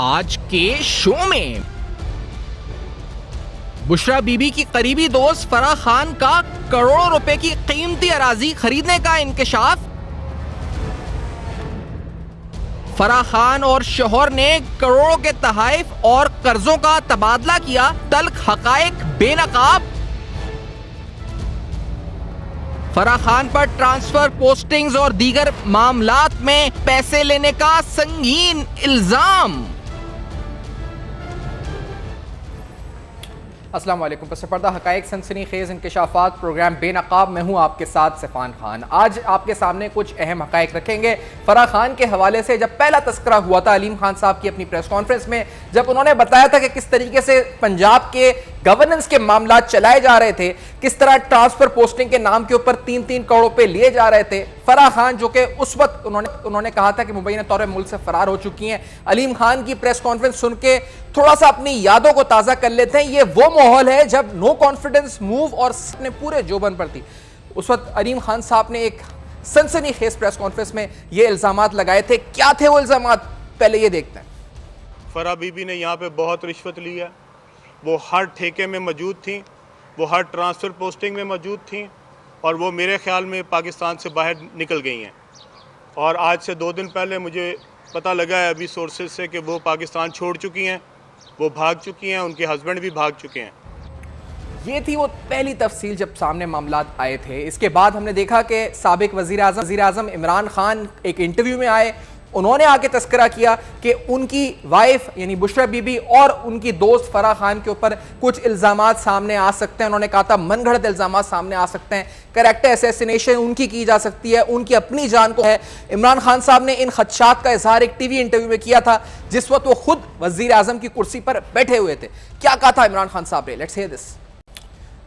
आज के शो में बुशरा बीबी की करीबी दोस्त फराह खान का करोड़ों रुपए की कीमती अराजी खरीदने का इंकशाफ। फराह खान और शोहर ने करोड़ों के तहाइफ और कर्जों का तबादला किया, तल्ख हकायक बेनकाब। फराह खान पर ट्रांसफर, पोस्टिंग्स और दीगर मामलात में पैसे लेने का संगीन इल्जाम। अस्सलाम वालेकुम। पस पर्दा हकायक सनसनीखेज इंकशाफात प्रोग्राम बेनकाब में हूँ आपके साथ सिफान खान। आज आपके सामने कुछ अहम हकायक रखेंगे। फराह खान के हवाले से जब पहला तस्करा हुआ था अलीम खान साहब की अपनी प्रेस कॉन्फ्रेंस में, जब उन्होंने बताया था कि किस तरीके से पंजाब के गवर्नेंस के मामला चलाए जा रहे थे, किस तरह ट्रांसफर पोस्टिंग के नाम के ऊपर 3-3 करोड़ रुपए लिए जा रहे थे। फराह खान जो कि उस वक्त उन्होंने कहा था कि मुबैना तौर पर मुल्क से फरार हो चुकी हैं। अलीम खान की प्रेस कॉन्फ्रेंस सुन के थोड़ा सा अपनी यादों को ताजा कर लेते हैं। ये वो माहौल है जब नो कॉन्फिडेंस मूव और ने पूरे जोबन पर थी। उस वक्त अलीम खान साहब ने एक सनसनीखेज प्रेस कॉन्फ्रेंस में ये इल्जामात लगाए थे। क्या थे वो इल्जामात, पहले ये देखते हैं। फराह बीबी ने यहाँ पे बहुत रिश्वत ली है। वो हर ठेके में मौजूद थी, वो हर ट्रांसफ़र पोस्टिंग में मौजूद थी और वो मेरे ख्याल में पाकिस्तान से बाहर निकल गई हैं। और आज से 2 दिन पहले मुझे पता लगा है अभी सोर्सेज से कि वो पाकिस्तान छोड़ चुकी हैं, वो भाग चुकी हैं, उनके हस्बैंड भी भाग चुके हैं। ये थी वो पहली तफसील जब सामने मामलात आए थे। इसके बाद हमने देखा कि साबिक वज़ीर आज़म इमरान खान एक इंटरव्यू में आए, उन्होंने आके तस्करा किया कि उनकी वाइफ यानी बुशरा बीबी और उनकी दोस्त फराह खान के ऊपर कुछ इल्जामात सामने आ सकते हैं। उन्होंने कहा था मनगढ़ंत इल्जामात सामने आ सकते हैं, कैरेक्टर असैसिनेशन उनकी की जा सकती है, उनकी अपनी जान को है। इमरान खान साहब ने इन खदशात का इजहार एक टीवी इंटरव्यू में किया था जिस वक्त वो खुद वज़ीर आज़म की कुर्सी पर बैठे हुए थे। क्या कहा था इमरान खान साहब ने, लेट्स हियर दिस।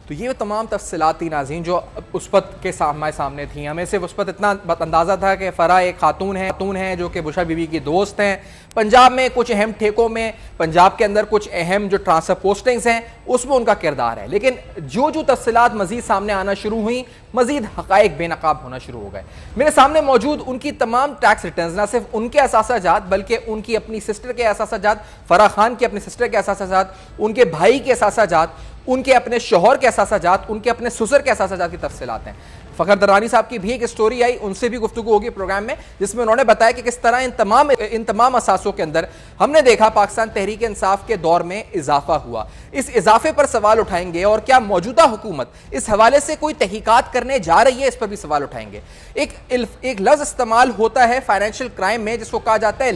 तो ये तमाम तफसीलात थी नाज़रीन जो उस वक्त के सामने थी। हमें सिर्फ उस वक्त इतना अंदाज़ा था कि फराह एक खातून है जो कि बुशरा बीबी की दोस्त हैं। पंजाब में कुछ अहम ठेकों में, पंजाब के अंदर कुछ अहम जो ट्रांसफर पोस्टिंग्स हैं उसमें उनका किरदार है। लेकिन जो तफसीलात मज़ीद सामने आना शुरू हुई, मज़ीद हकायक बेनकाब होना शुरू हो गए। मेरे सामने मौजूद उनकी तमाम टैक्स रिटर्न, ना सिर्फ उनके असासाजात बल्कि उनकी अपनी सिस्टर के असासाजात, फराह खान की अपनी सिस्टर के असासाजात, उनके भाई के असासाजात, उनके अपने शोहर के असासाजात, उनके अपने ससुर के असासाजात की तफसीलात हैं। फ़खर दरानी साहब की भी एक स्टोरी आई, उनसे भी गुफ्तगू होगी प्रोग्राम में, जिसमें उन्होंने बताया कि किस तरह इन तमाम असासों के अंदर हमने देखा पाकिस्तान तहरीक इंसाफ के दौर में इजाफा हुआ। इस इजाफे पर सवाल उठाएंगे और क्या मौजूदा हुकूमत इस हवाले से कोई तहकीकात करने जा रही है, इस पर भी सवाल उठाएंगे। एक लफ्ज़ इस्तेमाल होता है फाइनेंशियल क्राइम में जिसको कहा जाता है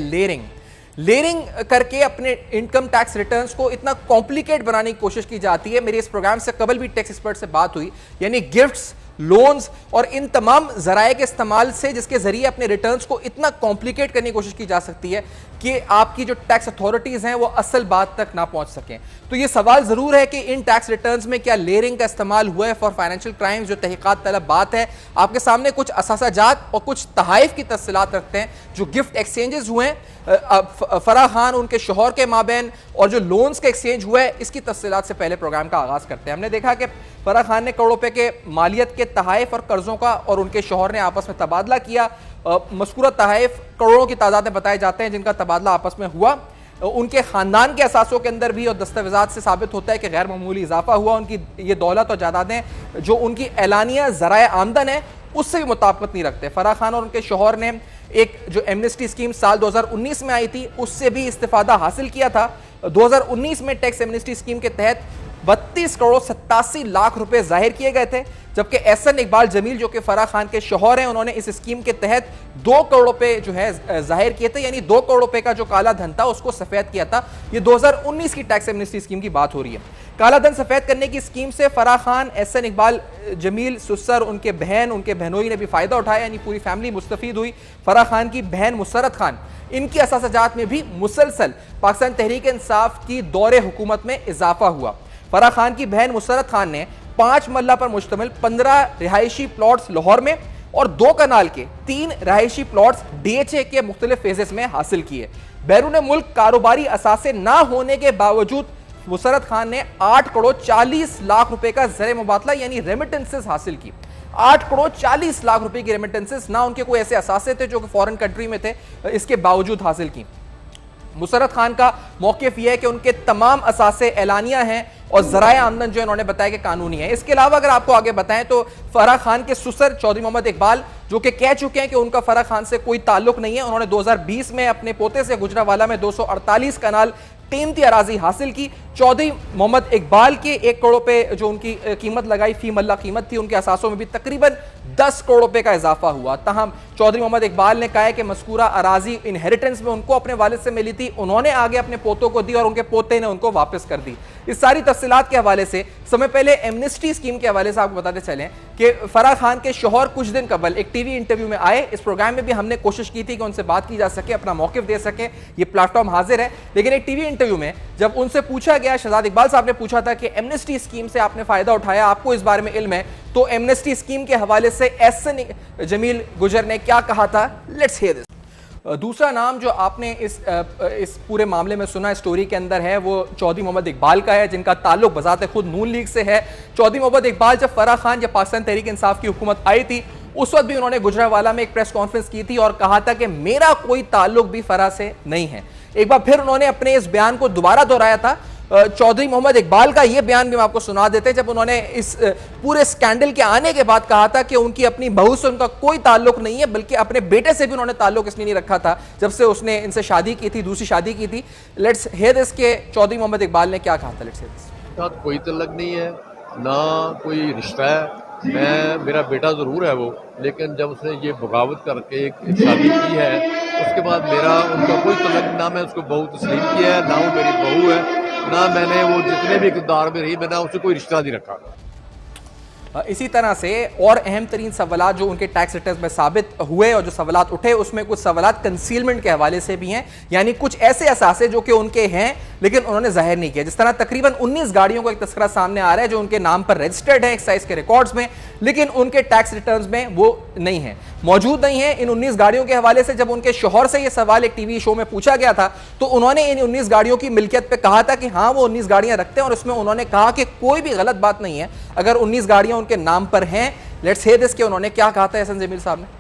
लेयरिंग करके अपने इनकम टैक्स रिटर्न्स को इतना कॉम्प्लिकेट बनाने की कोशिश की जाती है। मेरी इस प्रोग्राम से कबल भी टैक्स एक्सपर्ट से बात हुई, यानी गिफ्ट्स, लोन्स और इन तमाम जराए के इस्तेमाल से जिसके जरिए अपने रिटर्न्स को इतना कॉम्प्लिकेट करने की कोशिश की जा सकती है कि आपकी जो टैक्स अथॉरिटीज हैं वो असल बात तक ना पहुंच सकें। तो ये सवाल जरूर है कि इन टैक्स रिटर्न्स में क्या लेयरिंग का इस्तेमाल हुआ है फॉर फाइनेंशियल क्राइम्स, जो तहकीकात तलब बात है। आपके सामने कुछ असासाजात और कुछ तहाइफ की तफसीलात रखते हैं जो गिफ्ट एक्सचेंजेस हुए हैं फराह खान उनके शोहर के माबैन, और जो लोन्स का एक्सचेंज हुआ है इसकी तफसीलात से पहले प्रोग्राम का आगाज करते हैं। हमने देखा कि फराह खान ने करोड़ों रुपए के मालियत के तहाइफ और कर्जों का और उनके शोहर ने आपस में तबादला किया। मज़कूरा तहाइफ करोड़ों की तादाद में बताए जाते हैं जिनका तबादला आपस में हुआ। उनके ख़ानदान के असासों के अंदर भी और दस्तावेज़ात से साबित होता है कि गैर मामूली इजाफा हुआ। उनकी ये दौलत और जायदादें जो उनकी एलानिया ज़राए आमदन है उससे भी मुताबिकत नहीं रखते। फराह खान और उनके शोहर ने एक जो एमनेस्टी स्कीम साल 2019 में आई थी उससे भी इस्तिफादा हासिल किया था। 2019 में टैक्स एमनेस्टी स्कीम के तहत 32 करोड़ 87 लाख रुपए जाहिर किए गए थे, जबकि एहसन इकबाल जमील जो कि फराह खान के शोहर हैं उन्होंने इस स्कीम के तहत 2 करोड़ रुपए जो है जाहिर किए थे, यानी 2 करोड़ रुपए का जो काला धन था उसको सफेद किया था। ये 2019 की टैक्स एमनेस्टी स्कीम की बात हो रही है। काला धन सफेद करने की स्कीम से फराह खान, एहसन इकबाल जमील, सुसर, उनके बहनोई ने भी फायदा उठाया, यानी पूरी फैमिली मुस्तफीद हुई। फराह खान की बहन मुसरत खान, इनकी असासाजात में भी मुसलसल पाकिस्तान तहरीक इंसाफ की दौरे हुकूमत में इजाफा हुआ। फराह खान की बहन मुसरत खान ने 5 मल्ला पर मुश्तमिल 15 रिहायशी प्लॉट्स लाहौर में और 2 कनाल के 3 रिहायशी प्लॉट्स डीएचए के मुख्तलिफ फेजेस में हासिल किए। बैरून मुल्क कारोबारी असासे ना होने के बावजूद मुसरत खान ने 8 करोड़ 40 लाख रुपए का ज़र मुबादला यानी रेमिटेंसेस हासिल की। 8 करोड़ 40 लाख रुपए की रेमिटेंसेस, ना उनके कोई ऐसे असासे थे जो कि फॉरेन कंट्री में थे, इसके बावजूद हासिल की। मुसरत खान का मौक़िफ़ यह है कि उनके तमाम असासे एलानिया हैं और ज़राए आमदन जो इन्होंने बताया कि कानूनी है। इसके अलावा अगर आपको आगे बताएं तो फराह खान के ससुर चौधरी मोहम्मद इकबाल जो कि कह चुके हैं कि उनका फराह खान से कोई ताल्लुक नहीं है। उन्होंने 2020 में अपने पोते से गुजरावाला में 248 कनाल कीमती अराजी हासिल की। चौधरी मोहम्मद इकबाल के 1 करोड़ रुपए जो उनकी कीमत लगाई फी मल्ला कीमत थी, उनके असासों में भी तकरीबन 10 करोड़ रुपए का इजाफा हुआ। तहम चौधरी मोहम्मद इकबाल ने कहा है कि मज़कूरा अराजी इनहेरिटेंस में उनको अपने वालिद से मिली थी, उन्होंने आगे अपने पोतों को दी और उनके पोते ने उनको वापस कर दी। इस सारी तफसीलात के हवाले से समय पहले एमनेस्टी स्कीम के हवाले से आपको बताते चलें कि फराह खान के शौहर कुछ दिन कबल एक टीवी इंटरव्यू में आए। इस प्रोग्राम में भी हमने कोशिश की थी कि उनसे बात की जा सके, अपना मौक़िफ़ दे सके, ये प्लेटफॉर्म हाजिर है। लेकिन एक टीवी इंटरव्यू में जब उनसे पूछा गया, शहजाद इकबाल साहब ने पूछा था कि एमनेस्टी स्कीम से आपने फायदा उठाया, आपको इस बारे में इल्म है, तो एमनेस्टी स्कीम के हवाले से एहसन जमील गुजर ने क्या कहा था, लेट्स हियर दिस। दूसरा नाम जो आपने इस पूरे मामले में सुना स्टोरी के अंदर है वो चौधरी मोहम्मद इकबाल का है, जिनका ताल्लुक बजाते खुद नून लीग से है। चौधरी मोहम्मद इकबाल जब फराह खान जब पाकिस्तान तहरीक इंसाफ की हुकूमत आई थी उस वक्त भी उन्होंने गुजरावाला में एक प्रेस कॉन्फ्रेंस की थी और कहा था कि मेरा कोई ताल्लुक भी फराह से नहीं है। एक बार फिर उन्होंने अपने इस बयान को दोबारा दोहराया था। चौधरी मोहम्मद इकबाल का यह बयान भी हम आपको सुना देते हैं, जब उन्होंने इस पूरे स्कैंडल के आने के बाद कहा था कि उनकी अपनी बहू से उनका कोई ताल्लुक नहीं है, बल्कि अपने बेटे से भी उन्होंने ताल्लुक इसलिए नहीं रखा था जब से उसने इनसे शादी की थी, दूसरी शादी की थी। लेट्स हियर दिस के चौधरी मोहम्मद इकबाल ने क्या कहा था। Let's hear this. कोई तल्लक नहीं है, ना कोई रिश्ता है। मेरा बेटा ज़रूर है वो, लेकिन जब उसने ये बगावत करके एक शादी की है उसके बाद मेरा उनका कोई तल्लक, ना मैं उसको बहू तस्लीम किया है, ना वो मेरी बहू है, ना मैंने वो जितने भी इक़्तिदार में रही मैंने उससे कोई रिश्ता नहीं रखा। इसी तरह से और अहम तरीन सवालात जो उनके टैक्स रिटर्न में साबित हुए और जो सवालात उठे उसमें कुछ सवालात कंसीलमेंट के हवाले से भी हैं, यानी कुछ ऐसे असासे जो कि उनके हैं लेकिन उन्होंने जाहिर नहीं किया। जिस तरह तकरीबन 19 गाड़ियों का एक तस्करा सामने आ रहा है जो उनके नाम पर रजिस्टर्ड है एक्साइज के रिकॉर्ड्स में, लेकिन उनके टैक्स रिटर्न्स में वो नहीं है, मौजूद नहीं है। इन 19 गाड़ियों के हवाले से जब उनके शौहर से यह सवाल एक टीवी शो में पूछा गया था तो उन्होंने इन 19 गाड़ियों की मिल्कियत पे कहा था कि हाँ वो 19 गाड़ियां रखते हैं और इसमें उन्होंने कहा कि कोई भी गलत बात नहीं है अगर 19 गाड़ियां उनके नाम पर हैं। लेट्स हियर दिस के उन्होंने क्या कहा था एहसन जमील साहब ने।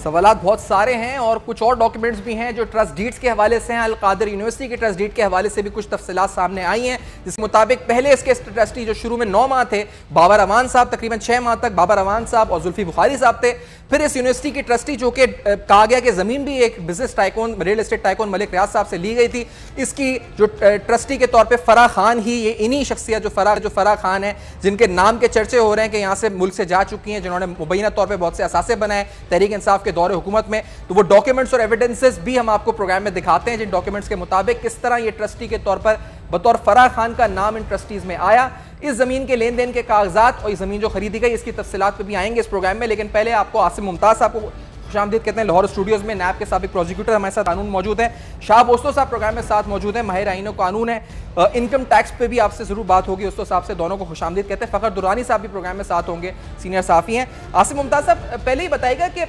सवालात बहुत सारे हैं और कुछ और डॉक्यूमेंट्स भी हैं जो ट्रस्ट डीड्स के हवाले से हैं। अल कादिर यूनिवर्सिटी के ट्रस्ट डीड के हवाले से भी कुछ तफसीलात सामने आई हैं, जिसके मुताबिक पहले इसके ट्रस्टी जो शुरू में 9 माह थे बाबर अमान साहब, तकरीबन 6 माह तक बाबर अमान साहब और जुल्फी बुखारी साहब थे। फिर इस यूनिवर्सिटी की ट्रस्टी जो कि कहा गया कि ज़मीन भी एक business tycoon real estate tycoon Malik Riaz साहब से ली गई थी, इसकी जो ट्रस्टी के तौर पर फराह खान ही, ये इन्हीं शख्सियत जो फराह खान है जिनके नाम के चर्चे हो रहे हैं कि यहाँ से मुल्क से जा चुकी हैं, जिन्होंने मुबैना तौर पर बहुत से असासे बनाए तहरीक इंसाफ के दौरे हुकूमत में, तो वो डॉक्यूमेंट्स और एविडेंसेस भी हम आपको प्रोग्राम में दिखाते हैं जिन डॉक्यूमेंट्स के मुताबिक किस तरह ये ट्रस्टी के तौर पर बतौर फराह खान का नाम इन ट्रस्टीज में आया। इस जमीन के लेन देन के कागजात और इस जमीन जो खरीदी गई इसकी तफसीलात पे भी आएंगे इस प्रोग्राम में, लेकिन पहले आपको आसिम मुमताज साहब को खुशामदीद कहते हैं लाहौर स्टूडियोज में। नैब के साबिक प्रोसिक्यूटर हमारे साथ कानून मौजूद है, शाह बोस्तो साहब प्रोग्राम में साथ मौजूद है, माहिर आईन कानून है। इनकम टैक्स पे भी आपसे जरूर बात होगी, उस्तो साहब से दोनों को खुशामदीद कहते हैं। फ़खर दुरानी साहब भी प्रोग्राम में साथ होंगे, सीनियर साफ़ी हैं। आसिम मुमताज साहब पहले ही बताएगा कि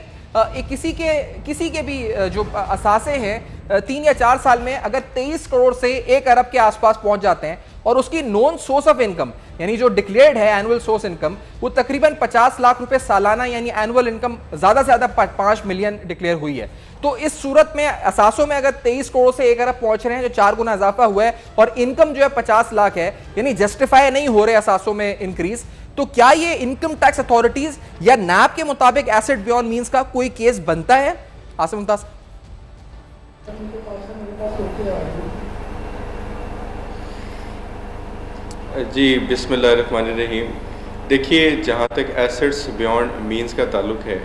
किसी के भी जो असासे हैं 3 या 4 साल में अगर 23 करोड़ से 1 अरब के आसपास पहुंच जाते हैं और उसकी नॉन सोर्स ऑफ इनकम यानी जो डिक्लेयर्ड है एनुअल सोर्स इनकम वो तकरीबन 50 लाख रुपए सालाना यानी एनुअल इनकम ज़्यादा से ज़्यादा 5 मिलियन डिक्लेयर हुई है। तो इस सूरत में असासों में अगर 23 करोड़ से 1 अरब पहुंच रहे हैं जो 4 गुना इजाफा हुआ है और इनकम जो है 50 लाख है, यानी जस्टिफाई नहीं हो रहे असासों में इंक्रीज, तो क्या ये इनकम टैक्स अथॉरिटीज या नैब के मुताबिक एसेट बियॉन्ड मींस का कोई केस बनता है? आसिम मुमताज। जी बिस्मिल्लाहिर्रहमानिर्रहीम। देखिए, जहाँ तक एसेट्स बियॉन्ड मींस का ताल्लुक है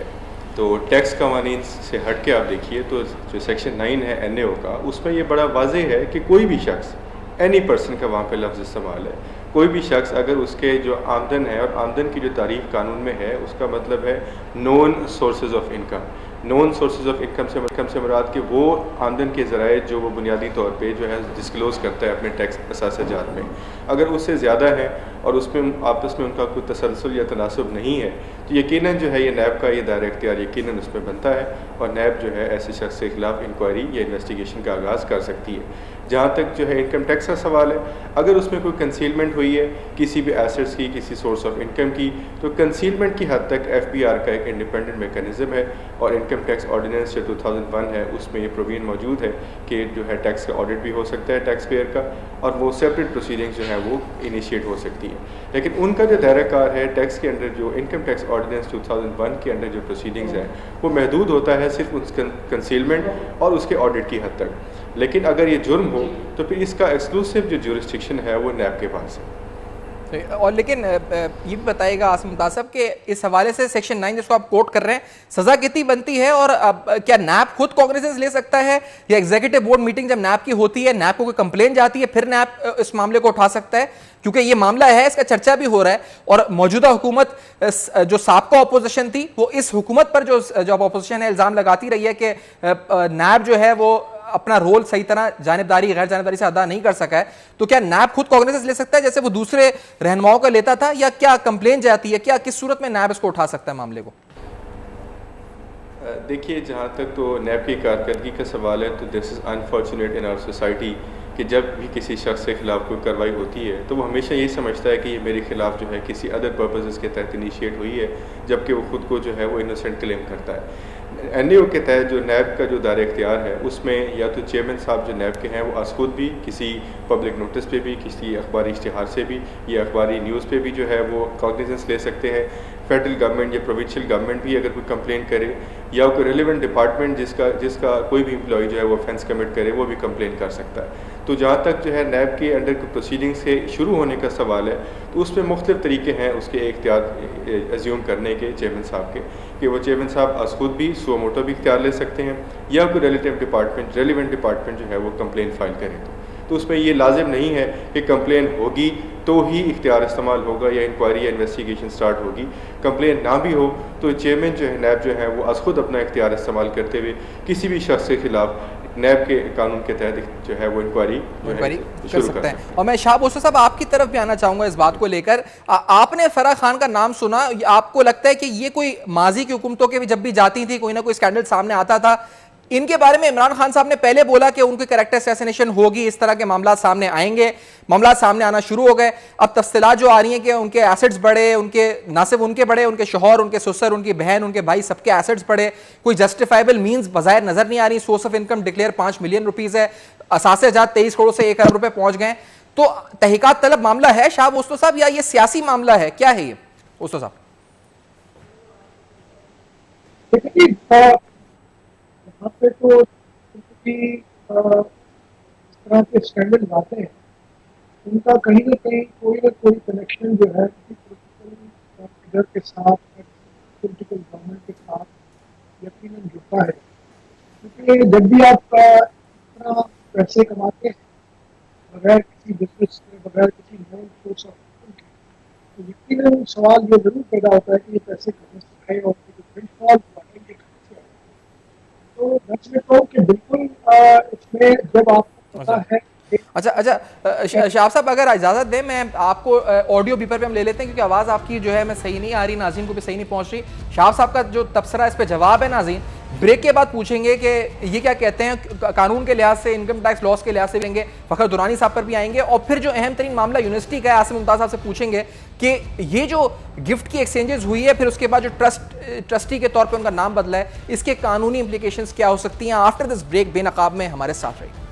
तो टैक्स कवानीन से हट के आप देखिए तो जो सेक्शन 9 है NAO का, उसमें ये बड़ा वाज़ेह है कि कोई भी शख्स, एनी पर्सन का वहाँ पे लफ्ज़ इस्तेमाल है, कोई भी शख्स अगर उसके जो आमदन है और आमदन की जो तारीफ कानून में है उसका मतलब है non sources of income. Non sources of income से मुराद कि वो आमदन के ज़राए जो वो बुनियादी तौर पे जो है डिस्क्लोज़ करता है अपने टैक्स असासजात में, अगर उससे ज़्यादा है और उसमें आपस में उनका कोई तसलसल या तनासब नहीं है, तो यकीनन जो है ये नैब का ये दायरा इख्तियार यकीनन उसमें बनता है और नैब जो है ऐसे शख्स के खिलाफ इंक्वायरी या इन्वेस्टिगेशन का आगाज़ कर सकती है। जहाँ तक जो है इनकम टैक्स का सवाल है, अगर उसमें कोई कंसीलमेंट हुई है किसी भी एसेट्स की, किसी सोर्स ऑफ इनकम की, तो कंसीलमेंट की हद तक FBR का एक इंडिपेंडेंट मेकनिज़म है और इनकम टैक्स ऑर्डिनेंस जो 2001 है उसमें ये प्रोविजन मौजूद है कि जो है टैक्स का ऑडिट भी हो सकता है टैक्स पेयर का, और वो सेपरेट प्रोसीडिंग्स जो है वो इनिशिएट हो सकती है। लेकिन उनका जो दायरा कार है टैक्स के अंडर, जो इनकम टैक्स ऑर्डिनेंस 2001 के अंडर जो प्रोसीडिंग्स हैं वो महदूद होता है सिर्फ उस कंसीलमेंट और उसके ऑडिट की हद तक। लेकिन अगर ये जुर्म हो तो फिर इसका एक्सक्लूसिव जो ज्यूरिस्डिक्शन है वो नैब के पास है। और लेकिन ये भी बताइएगा आसिम मुमताज साहब कि इस हवाले से सेक्शन 9 जिसको आप कोट कर रहे हैं, सजा कितनी बनती है और क्या नैब खुद कॉग्निजेंस ले सकता है या एग्जीक्यूटिव बोर्ड मीटिंग जब नैब की होती है, नैब को कोई कंप्लेंट जाती है, फिर नैब इस मामले को उठा सकता है? क्योंकि ये मामला है, इसका चर्चा भी हो रहा है और मौजूदा हुकूमत जो साबका अपोजिशन थी वो इस हुकूमत पर जो अपोजिशन है इल्जाम लगाती रही है कि नैब जो है वो अपना रोल सही तरह जानिबदारी गैर जानिबदारी से अदा नहीं कर सका है। तो क्या नैब खुद कॉग्निजेंस ले सकता है जैसे वो दूसरे रहनुमाओं का लेता था, या क्या कंप्लेंट जाती है, क्या किस सूरत में नैब इसको उठा सकता है मामले को? देखिए, जहाँ तक तो नैब की कारकर्दगी का सवाल है तो this is unfortunate in our society कि जब भी किसी शख्स के खिलाफ कोई कार्रवाई होती है तो वो हमेशा यही समझता है कि ये मेरे खिलाफ जो है किसी अदर पर्पसेस के तहत इनिशिएट हुई है, जबकि वो खुद को जो है वो इनोसेंट क्लेम करता है। NAO के तहत जो नैब का जो दायरा इख्तियार है उसमें या तो चेयरमैन साहब जो नैब के हैं वो आज खुद भी किसी पब्लिक नोटिस पे भी, किसी अखबारी इश्तिहार से भी या अखबारी न्यूज़ पे भी जो है वो कॉग्निजेंस ले सकते हैं। फेडरल गवर्नमेंट या प्रोविंशियल गवर्नमेंट भी अगर कोई कंप्लेंट करे या कोई रेलिवेंट डिपार्टमेंट जिसका कोई भी एम्प्लॉई जो है वो ऑफेंस कमिट करे वो भी कंप्लेंट कर सकता है। तो जहाँ तक जो है नैब के अंडर प्रोसीडिंग्स के शुरू होने का सवाल है तो उसमें मुख्तलिफ तरीके हैं उसके इख्तियार एज्यूम करने के चेयरमैन साहब के, कि वो चेयरमैन साहब आज खुद भी सो मोटो भी इख्तियार ले सकते हैं या कोई रेलिवेंट डिपार्टमेंट जो है वो कंप्लेन फाइल करे। तो उसमें ये लाजिम नहीं है कि कंप्लेन होगी तो ही इख्तियार इस्तेमाल होगा या इंक्वायरी या इन्वेस्टिगेशन स्टार्ट होगी। कंप्लेन ना भी हो तो चेयरमैन जो है नैब जो है वो आज खुद अपना इख्तियार इस्तेमाल करते हुए किसी भी शख्स के खिलाफ नैब के कानून के तहत जो है वो इंक्वायरी कर सकते हैं। और मैं शाह बोसो साहब आपकी तरफ भी आना चाहूंगा इस बात को लेकर। आपने फराह खान का नाम सुना, आपको लगता है कि ये कोई माजी की हुकूमतों के भी जब भी जाती थी कोई ना कोई स्कैंडल सामने आता था, इनके बारे में इमरान खान साहब ने पहले बोला कि उनकी कैरेक्टर असैसिनेशन होगी, इस तरह के मामला सामने आएंगे, मामला सामने आना शुरू हो गए। अब तफसीलात जो आ रही हैं कि उनके एसेट्स बढ़े, उनके ना सिर्फ उनके बढ़े, उनके शौहर, उनके ससुर, उनकी बहन, उनके भाई, सबके एसेट्स बढ़े। कोई जस्टिफाइबल मींस बज़ाहिर नजर नहीं आ रही। Source of income declare 5 million rupees है, असासे जात 23 करोड़ से 1 अरब रुपए पहुंच गए। तो तहकीकात तलब मामला है शाह बोस्तो साहब, या ये सियासी मामला है, क्या है ये बोस्तो साहब? यहाँ पे तो इस तरह के स्टैंडर्ड आते हैं, उनका कहीं ना कहीं कोई ना कोई कनेक्शन जो है पॉलिटिकल लीडर के साथ, पॉलिटिकल गवर्नमेंट के साथ यकीनन जुड़ता है। क्योंकि जब भी आप इतना पैसे कमाते हैं बगैर किसी बिजनेस के, बगैर किसी नए सोर्स ऑफ इनकम के, तो यकीनन सवाल ये जरूर पैदा होता है कि ये पैसे कहाँ से आए और विंडफॉल बढ़ेंगे कहाँ से आए। तो मैं समझता हूँ कि बिल्कुल इसमें जब आपको पता है। अच्छा शाह साहब, अगर इजाजत दें मैं आपको ऑडियो बीपर पे हम ले लेते हैं, क्योंकि आवाज आपकी जो है मैं सही नहीं आ रही, नाज़रीन को भी सही नहीं पहुंच रही। शाह साहब का जो तबसरा इस पे जवाब है नाज़रीन, ब्रेक के बाद पूछेंगे कि ये क्या कहते हैं कानून के लिहाज से, इनकम टैक्स लॉस के लिहाज से लेंगे, फखर दुरानी साहब पर भी आएंगे, और फिर जो अहम तरीन मामला यूनिवर्सिटी का है आसिम मुमताज साहब से पूछेंगे कि ये जो गिफ्ट की एक्सचेंजेस हुई है, फिर उसके बाद जो ट्रस्टी के तौर पर उनका नाम बदला है, इसके कानूनी इंप्लीकेशंस क्या हो सकती हैं। आफ्टर दिस ब्रेक बेनकाब में हमारे साथ रहिए।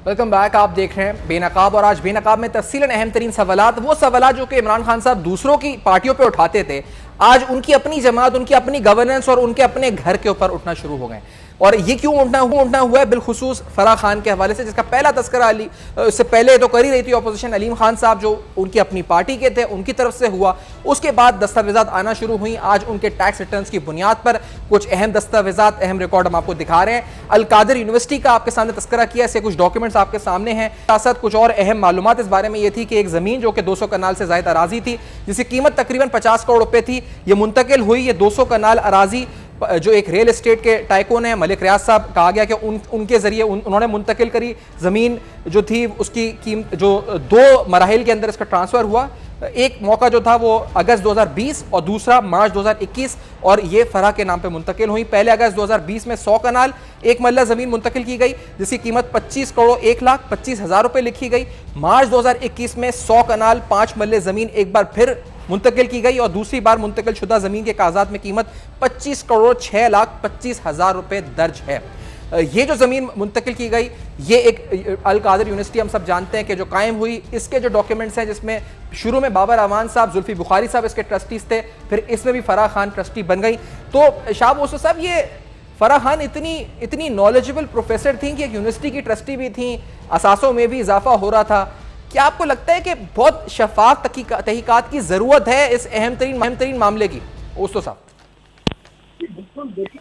वेलकम बैक, आप देख रहे हैं बेनकाब, और आज बेनकाब में तफसीलन अहम तरीन सवालात, वो सवालात जो कि इमरान खान साहब दूसरों की पार्टियों पे उठाते थे, आज उनकी अपनी जमात, उनकी अपनी गवर्नेंस और उनके अपने घर के ऊपर उठना शुरू हो गए। और ये क्यों उठना हुआ है, बिलखुसूस फराह खान के हवाले से, जिसका पहला तस्करा इससे पहले तो कर ही रही थी अपोजिशन अलीम खान साहब, जो उनकी अपनी पार्टी के थे, उनकी तरफ से हुआ। उसके बाद दस्तावेजात आना शुरू हुई। आज उनके टैक्स रिटर्न्स की बुनियाद पर कुछ अहम दस्तावेजात, अहम रिकॉर्ड हम आपको दिखा रहे हैं। अल कादिर यूनिवर्सिटी का आपके सामने तस्करा किया, ऐसे कुछ डॉक्यूमेंट्स आपके सामने हैं। साथ कुछ और अहम मालूमात इस बारे में ये थी कि एक जमीन जो कि 200 कनाल से ज्यादा अराजी थी, जिसकी कीमत तकरीबन 50 करोड़ रुपए थी, ये मुंतकिल हुई। ये 200 कनाल अराजी जो एक रियल एस्टेट के टाइकून है मलिक रियाज साहब, कहा गया कि उनके जरिए उन्होंने मुंतकिल करी ज़मीन जो थी, उसकी कीमत जो 2 मराहिल के अंदर इसका ट्रांसफ़र हुआ। एक मौका जो था वो अगस्त 2020 और दूसरा मार्च 2021, और ये फराह के नाम पे मुंतकिल हुई। पहले अगस्त 2020 में 100 कनाल 1 मल्ला ज़मीन मुंतकिल की गई, जिसकी कीमत 25 करोड़ 1,25,000 रुपये लिखी गई। मार्च 2021 में 100 कनाल 5 मल्ले ज़मीन एक बार फिर मुंतकिल की गई, और दूसरी बार मुंतकिल शुदा ज़मीन के कागजात में कीमत 25 करोड़ 6,25,000 रुपये दर्ज है। ये जो ज़मीन मुंतकिल की गई, ये एक अल कादिर यूनिवर्सिटी हम सब जानते हैं कि जो कायम हुई, इसके जो डॉक्यूमेंट्स हैं, जिसमें शुरू में बाबर अवान साहब, जुल्फी बुखारी साहब इसके ट्रस्टीज थे, फिर इसमें भी फराह खान ट्रस्टी बन गई। तो शाह ओसो साहब, ये फराह खान इतनी नॉलेजेबल प्रोफेसर थी कि एक यूनिवर्सिटी की ट्रस्टी भी थी, असासों में भी इजाफा हो रहा था। क्या आपको लगता है कि बहुत शफाफ तहकीकात की ज़रूरत है इस अहम तरीन मामले की, ओसो साहब? बिल्कुल, देखिए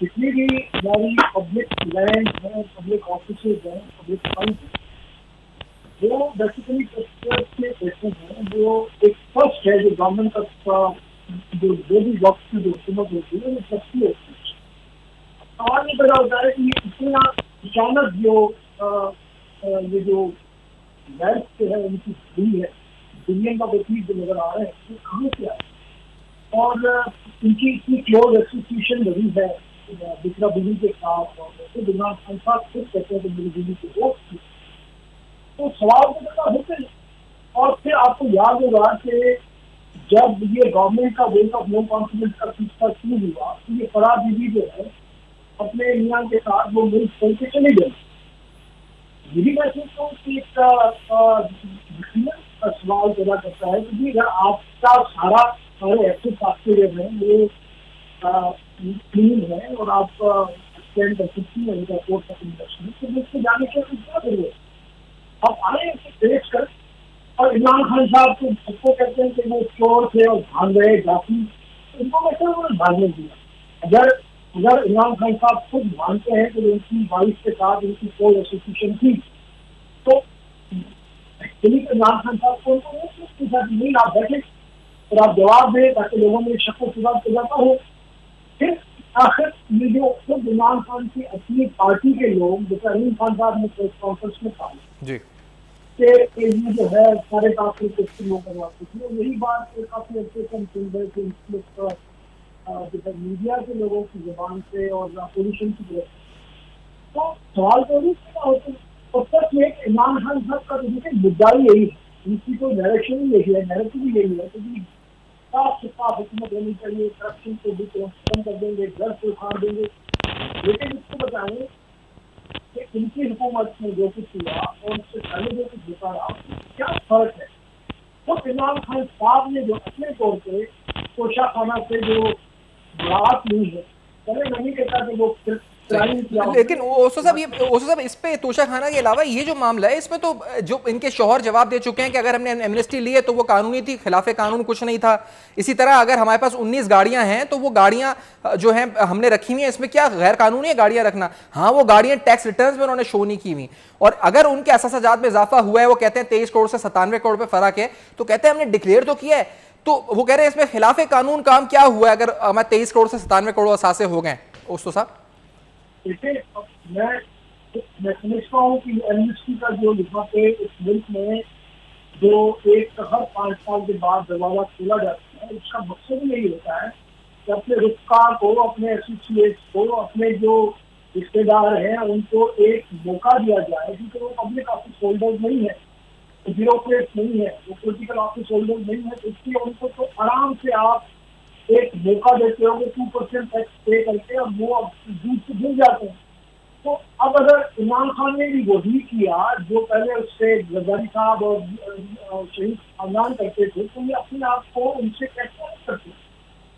जितनी भी हमारी पब्लिक लैंड है, पब्लिक ऑफिसेज हैं, पब्लिक फंड है, वो बेसिकली के पैसे हैं, वो एक फर्स्ट है जो गवर्नमेंट का जो भी वक्त की जो हुकूमत होती है वो ट्रस्टी होती है। सवाल ये पैदा होता है कि ये इतना अचानक ये जो वेल्थ जो है उनकी हुई है, दुनिया का वकील जो नजर आ रहे हैं, वो कहाँ से आए, और इनकी इतनी क्लोज एसोसिएशन रही है बिकरा बीवी के साथ, और इमरान खान साहब खुद कहते हैं कि मेरी बीवी की दोस्त थी। तो सवाल तो पैदा होते हैं। और फिर आपको याद होगा कि जब ये गवर्नमेंट का वोट ऑफ नो कॉन्फिडेंस का फैसला शुरू हुआ, तो ये फराह बीवी जो है अपने मियां के साथ वो मुल्क छोड़ के चले गए। यही मैं सोचता हूँ कि एक सवाल पैदा करता है कि अगर आपका सारे एक्सेस आपके जो है वो क्लीन है और आप स्टैंड कर सकती है उनका कोर्ट ऑफ इंडक्शन, तो उसको जाने की क्या जरूरत है? आप आए पेश कर, और इमरान खान साहब को सबको कहते हैं कि वो चोर थे और भाग गए जाती, उनको कैसे उन्होंने भागने दिया? अगर इमरान खान साहब खुद मानते हैं कि उनकी वाइफ के साथ उनकी कोई एसोसिएशन थी, तो इमरान खान साहब को नहीं, आप बैठे और आप जवाब दें ताकि लोगों में शक व शुबा पैदा हो। फिर आखिर ये जो खुद इमरान खान की अपनी पार्टी के लोग, जैसे अलीम खान साहब ने प्रेस कॉन्फ्रेंस में कहा जी कि ये जो है सारे काफी लोग करवाते थे, यही बात काफी अच्छे से हम सुन रहे थे मीडिया के लोगों की जुबान से और अपोजिशन की तरफ। तो सवाल तो नहीं पैदा होते, और सच में इमरान खान साहब का देखिए मुद्दा ही यही है, उनकी कोई डायरेक्शन ही यही है, नैरेटिव ही यही है कि साफ सुथरा हुकूमत होनी चाहिए, करप्शन को भी खत्म कर देंगे, घर से उखाड़ देंगे। लेकिन इसको बताएं कि इनकी हुकूमत में जो कुछ हुआ और उससे पहले जो कुछ होता रहा, क्या फर्क है? तो इमरान खान साहब ने जो अपने तौर पर कोशा खाना से जो बात नहीं है, पहले नहीं कहता कि वो लेकिन ओसो साहब इस पे तोशा खाना के अलावा ये जो मामला है, इसमें तो जो इनके शौहर जवाब दे चुके हैं कि अगर हमने एमनेस्टी ली है तो वो कानूनी थी, खिलाफे कानून कुछ नहीं था। इसी तरह अगर हमारे पास 19 गाड़ियां हैं तो वो गाड़ियां जो हैं हमने रखी हुई हैं, इसमें क्या गैर कानूनी है गाड़ियां रखना? हाँ, वो गाड़ियां टैक्स रिटर्न्स में उन्होंने शो नहीं की हुई, और अगर उनके असासाजात में इजाफा हुआ है, वो कहते हैं 23 करोड़ से 97 करोड़ पे फर्क है, तो कहते हैं हमने डिक्लेयर तो किया है, तो वो कह रहे हैं इसमें खिलाफे कानून काम क्या हुआ है अगर हमारे 23 करोड़ से 97 करोड़ असासे हो गए? ओसो साहब, देखिए, मैं समझता हूँ कि एमनेस्टी का जो लिफाफा पे इस मुल्क में जो एक हर 5 साल के बाद दरवाजा खोला जाता है, उसका मकसद यही होता है कि अपने रुकका को, अपने एसोसिएट्स को, अपने जो रिश्तेदार हैं उनको एक मौका दिया जाए, क्योंकि वो पब्लिक ऑफिस होल्डर्स नहीं है, ब्यूरोक्रेट्स नहीं है, वो पॉलिटिकल ऑफिस होल्डर्स नहीं है, इसलिए उनको तो आराम से आप एक मौका देते हो 2% टैक्स पे करके, और वो अब दूध से गिर जाते हैं। तो अब अगर इमरान खान ने भी वही किया जो पहले उससे जरदारी साहब और शहीद खानदान करते थे, तो ये अपने आप को उनसे कैसे करते?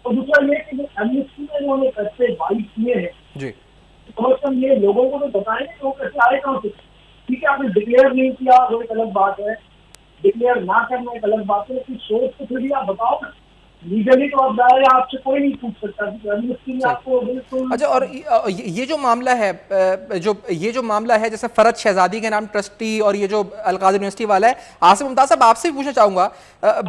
और दूसरा ये कि जो एमनेस्टी में उन्होंने पैसे बाई किए हैं, कम से कम ये लोगों को तो बताएंगे कि वो कैसे आए कहाँ से। ठीक है, आपने डिक्लेयर नहीं किया वो एक अलग बात है, डिक्लेयर ना करना एक अलग बात है, लेकिन सोच तो फिर भी आप बताओ ना। लीगली तो आप दायरा आपसे कोई नहीं पूछ सकता, एमनेस्टी में आपको बिल्कुल। अच्छा, और ये जो मामला है, ये जो मामला है जैसे फरज शहजादी के नाम ट्रस्टी और ये जो अल-कादिर यूनिवर्सिटी वाला है, आसिम मुमताज साहब आपसे भी पूछना चाहूंगा,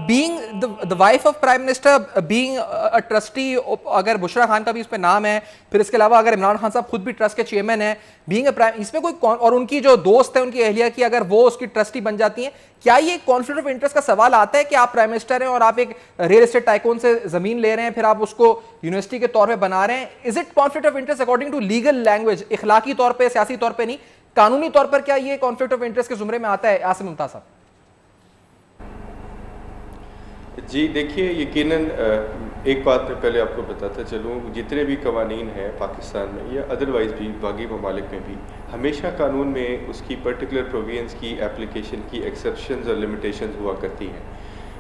being the wife of prime minister, being a trustee, अगर बुशरा खान का भी उस पर नाम है, फिर इसके अलावा अगर इमरान खान साहब खुद भी ट्रस्ट के चेयरमैन है, बीइंग अ प्राइम, इसमें कोई और उनकी जो दोस्त है उनकी अहलिया की अगर वो उसकी ट्रस्टी बन जाती है, क्या ये कॉन्फ्लिक्ट ऑफ इंटरेस्ट का सवाल आता है कि आप प्राइम मिनिस्टर हैं और आप एक रियल एस्टेट टाइकून से जमीन ले रहे हैं, फिर आप उसको यूनिवर्सिटी के तौर पे बना रहे हैं? Is it conflict of interest according to legal language? इखलाकी तौर पे, सियासी तौर पे नहीं, कानूनी तौर पर क्या ये कॉन्फ्लिक्ट ऑफ इंटरेस्ट के जुमरे में आता है? आसिम मुमताज साहब जी देखिए, यकीनन एक बात मैं पहले आपको बताता चलूँ, जितने भी कवानीन हैं पाकिस्तान में या अदरवाइज़ भी बाकी ममालिक में भी, हमेशा कानून में उसकी पर्टिकुलर प्रोविजंस की एप्लीकेशन की एक्सेप्शंस और लिमिटेशंस हुआ करती हैं।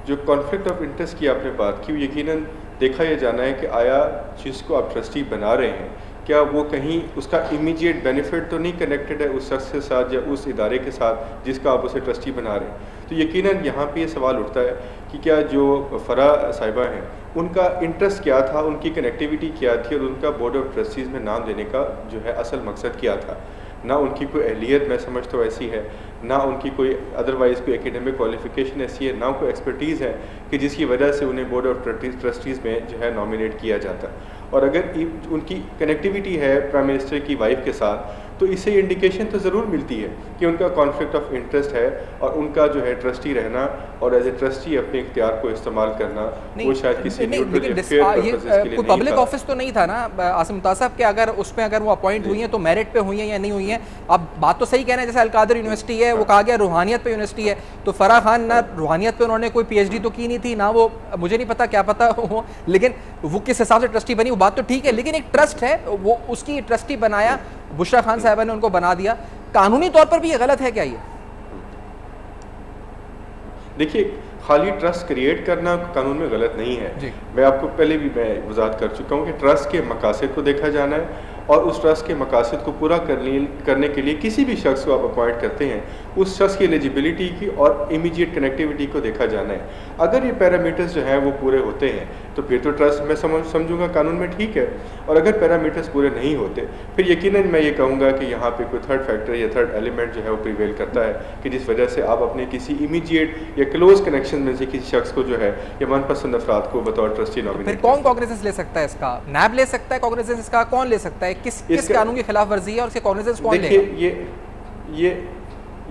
जो कॉन्फ्लिक्ट ऑफ इंटरेस्ट की आपने बात की, यकीनन देखा यह जाना है कि आया जिसको आप ट्रस्टी बना रहे हैं, क्या वो कहीं उसका इमीडिएट बेनिफिट तो नहीं कनेक्टेड है उस शख्स के साथ या उस इदारे के साथ जिसका आप उसे ट्रस्टी बना रहे हैं? तो यकीनन यहाँ पे ये सवाल उठता है कि क्या जो फरा साहिबा हैं उनका इंटरेस्ट क्या था, उनकी कनेक्टिविटी क्या थी और उनका बोर्ड ऑफ ट्रस्टीज़ में नाम देने का जो है असल मकसद क्या था? ना उनकी कोई अहलियत मैं समझता हूँ ऐसी है, ना उनकी कोई अदरवाइज़ कोई एकेडमिक क्वालिफिकेशन ऐसी है, ना कोई एक्सपर्टीज़ है कि जिसकी वजह से उन्हें बोर्ड ऑफ ट्रस्टीज़ में जो है नॉमिनेट किया जाता। और अगर उनकी कनेक्टिविटी है प्राइम मिनिस्टर की वाइफ के साथ, तो इससे इंडिकेशन तो ज़रूर मिलती है कि उनका कॉन्फ्लिक्ट ऑफ इंटरेस्ट है और उनका जो है ट्रस्टी रहना और एज ए ट्रस्टी अपने इख्तियार को इस्तेमाल करना वो शायद किसी कोई पब्लिक ऑफिस तो नहीं था ना आसिम मुमताज साहब के? अगर उसमें अगर वो अपॉइंट हुई हैं तो मेरिट पे हुई हैं या नहीं हुई हैं? अब बात तो सही कह रहे हैं, जैसे अल-कादिर यूनिवर्सिटी है वो कहा गया रूहानियत पे यूनिवर्सिटी है, तो फराह खान ना रूहानियत पे उन्होंने कोई PhD तो की नहीं थी, ना वो, मुझे नहीं पता क्या पता हो, लेकिन वो किस हिसाब से ट्रस्टी बनी वो बात तो ठीक है, लेकिन एक ट्रस्ट है, वो उसकी ट्रस्टी बनाया, बुशरा खान साहिबा ने उनको बना दिया, कानूनी तौर पर भी ये गलत है क्या? ये देखिए, खाली ट्रस्ट क्रिएट करना कानून में गलत नहीं है। मैं आपको पहले भी मैं वजाहत कर चुका हूँ कि ट्रस्ट के मकासद को देखा जाना है और उस ट्रस्ट के मकासद को पूरा करने के लिए किसी भी शख्स को आप अपॉइंट करते हैं, उस शख्स की एलिजिबिलिटी की और इमीडिएट कनेक्टिविटी को देखा जाना है। अगर ये पैरामीटर्स जो हैं वो पूरे होते हैं तो फिर तो ट्रस्ट मैं समझूंगा कानून में ठीक है, और अगर पैरामीटर्स पूरे नहीं होते फिर यकीनन मैं ये कहूँगा कि यहाँ पे कोई थर्ड फैक्टर या थर्ड एलिमेंट जो है वो प्रिवेल करता है कि जिस वजह से आप अपने किसी इमीडिएट या क्लोज कनेक्शन में से किसी शख्स को जो है या मनपसंद अफराद को बतौर ट्रस्टी नॉमिनेट। फिर कौन कॉग्निजेंस ले सकता है इसका? नैब ले सकता है कॉग्निजेंस इसका? कौन ले सकता है? किस कानून की खिलाफ वर्जी है और उसके कॉग्निजेंस कौन लेगा? देखिए,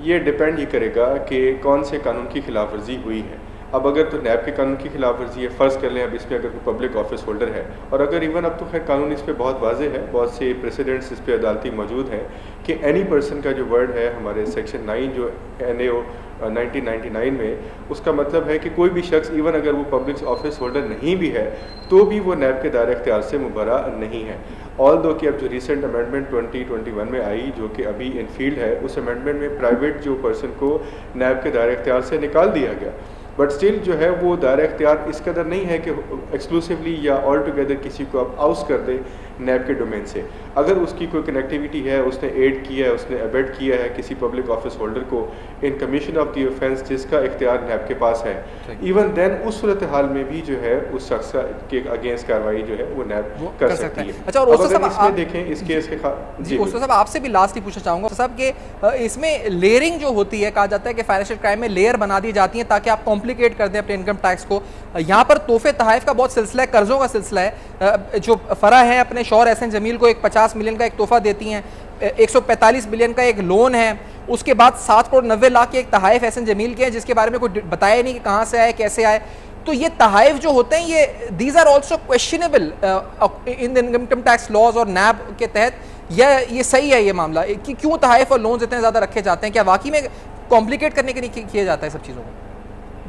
ये डिपेंड ही करेगा कि कौन से कानून की खिलाफ वर्जी हुई है। अब अगर तो नैब के कानून की खिलाफ वर्जी है, फ़र्ज़ कर लें अब इसमें अगर कोई पब्लिक ऑफिस होल्डर है, और अगर इवन अब तो खैर कानून इस पर बहुत वाज़ेह है, बहुत से प्रेसिडेंट्स इस पर अदालती मौजूद हैं कि एनी पर्सन का जो वर्ड है हमारे सेक्शन 9 जो NAO 1999 में, उसका मतलब है कि कोई भी शख्स इवन अगर वो पब्लिक ऑफिस होल्डर नहीं भी है तो भी वो नैब के दायरे इख्तियार से मुबर्रा नहीं है। ऑल दो कि अब जो रिसेंट अमेंडमेंट 2021 में आई जो कि अभी इन फील्ड है, उस अमेंडमेंट में प्राइवेट जो पर्सन को नैब के दायरे इख्तियार से निकाल दिया गया, बट स्टिल जो है वो दायरा इख्तियार इस कदर नहीं है कि एक्सक्लूसिवली या ऑल टुगेदर किसी को आप आउट कर दे नैब के डोमेन से। अगर उसकी कोई कनेक्टिविटी है, उसने एड किया है, उसने अबेट किया है किसी पब्लिक ऑफिस होल्डर को इन कमीशन ऑफ द ऑफेंस जिसका इख्तियार नैब के पास है, इवन देन उस सूरत हाल में भी जो है उस शख्स के अगेंस्ट कार्रवाई जो है वो नैब कर सकती है। अच्छा, और इसमें देखें इस केस के जी उस्ताद साहब आपसे भी लास्ट ही पूछना चाहूँगा साहब कि इसमें लेयरिंग जो होती है, कहा जाता है कि फाइनेंशियल क्राइम में लेयर बना दी जाती है ताकि आप कॉम्प्लिकेट कर दें अपने इनकम टैक्स को। यहाँ पर तोहफे तहाइफ का बहुत सिलसिला है, कर्जों का सिलसिला है। जो फरा है अपने शौहर एहसन जमील को एक 50 मिलियन का एक तोहफा देती हैं, 145 बिलियन का एक लोन है, उसके बाद 7 करोड़ 90 लाख के एक तहाइफ एहसन जमील के हैं जिसके बारे में कोई बताया नहीं कि कहाँ से आए कैसे आए। तो ये तहाइफ जो होते हैं ये these are also questionable in income tax laws और नैब के तहत, ये सही है ये मामला कि क्यों तहाइफ और लोन्स इतने ज़्यादा रखे जाते हैं? क्या वाकई में कॉम्प्लिकेट करने के लिए किया जाता है सब चीज़ों को?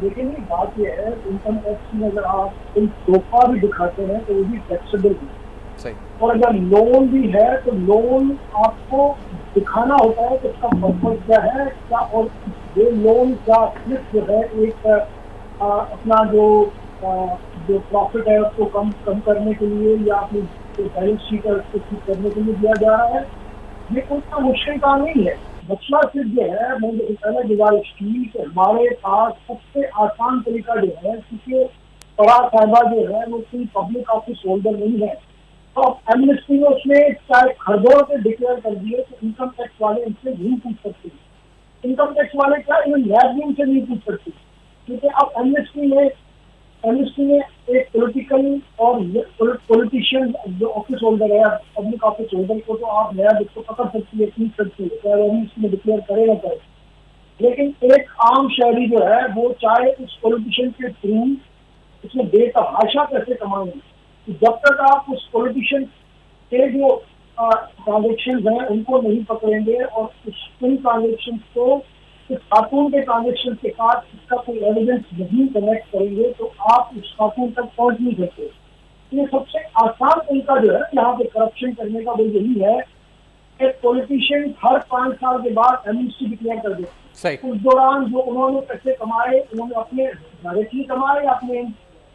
देखिए बात यह है, इनकम टैक्स में अगर आप कोई तोहफा भी दिखाते हैं तो वो भी टैक्सेबल है, सही, और अगर लोन भी है तो लोन आपको दिखाना होता है कि उसका पर्पज क्या है, क्या, और ये लोन का स्लिप जो है एक अपना जो प्रॉफिट है उसको कम करने के लिए या अपनी बैलेंस शीट है उसको ठीक करने के लिए दिया जा रहा है। ये कोई सा मुश्किल काम नहीं है। मसला सिर्फ जो है, मैंने पहले गुजारिश की कि हमारे पास सबसे आसान तरीका जो है, क्योंकि फराह साहिबा जो है वो कोई पब्लिक ऑफिस होल्डर नहीं है, तो अब एमनेस्टी में उसने चाहे खरदों से डिक्लेयर कर दिए तो इनकम टैक्स वाले इनसे नहीं पूछ सकते। इनकम टैक्स वाले क्या इवन लैब से नहीं पूछ सकते, क्योंकि अब एमनेस्टी में एक पॉलिटिकल और पॉलिटिशियन जो ऑफिस होल्डर है, पब्लिक ऑफिस होल्डर को तो आप नया उसको पकड़ सकती है, पूछ सकती है, चाहे एमनेस्टी में डिक्लेयर करे ना करे। लेकिन एक आम शहरी जो है वो चाहे उस पॉलिटिशियन के थ्रू उसमें बेतहाशा पैसे कमाएंगे, तो जब तक आप उस पॉलिटिशियन के जो ट्रांजेक्शन हैं उनको नहीं पकड़ेंगे और उन ट्रांजेक्शन को इस खातून के ट्रांजेक्शन के साथ इसका कोई एविडेंस नहीं कनेक्ट करेंगे तो आप उस खातून तक पहुंच नहीं सकते। ये सबसे आसान तरीका जो है यहाँ पे करप्शन करने का वो यही है, एक पॉलिटिशियन हर 5 साल के बाद एमनेस्टी डिक्लेयर कर देते। उस दौरान जो उन्होंने पैसे कमाए, उन्होंने अपने डायरेक्टली कमाए या अपने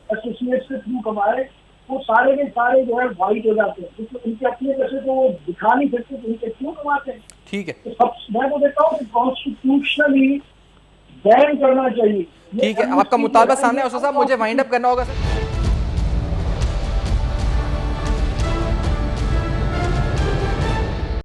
एसोसिएट के थ्रू कमाए, वो सारे के सारे जो है वाइट हो जाते हैं, क्योंकि उनके अपने पैसे तो वो दिखा नहीं सकते, तो उनके क्यों कमाते हैं। ठीक है, तो सब मैं तो देखता हूँ कि कॉन्स्टिट्यूशनली बैन करना चाहिए। ठीक है, आपका मुतालबा सामने है। साहब मुझे वाइंड अप करना होगा सर।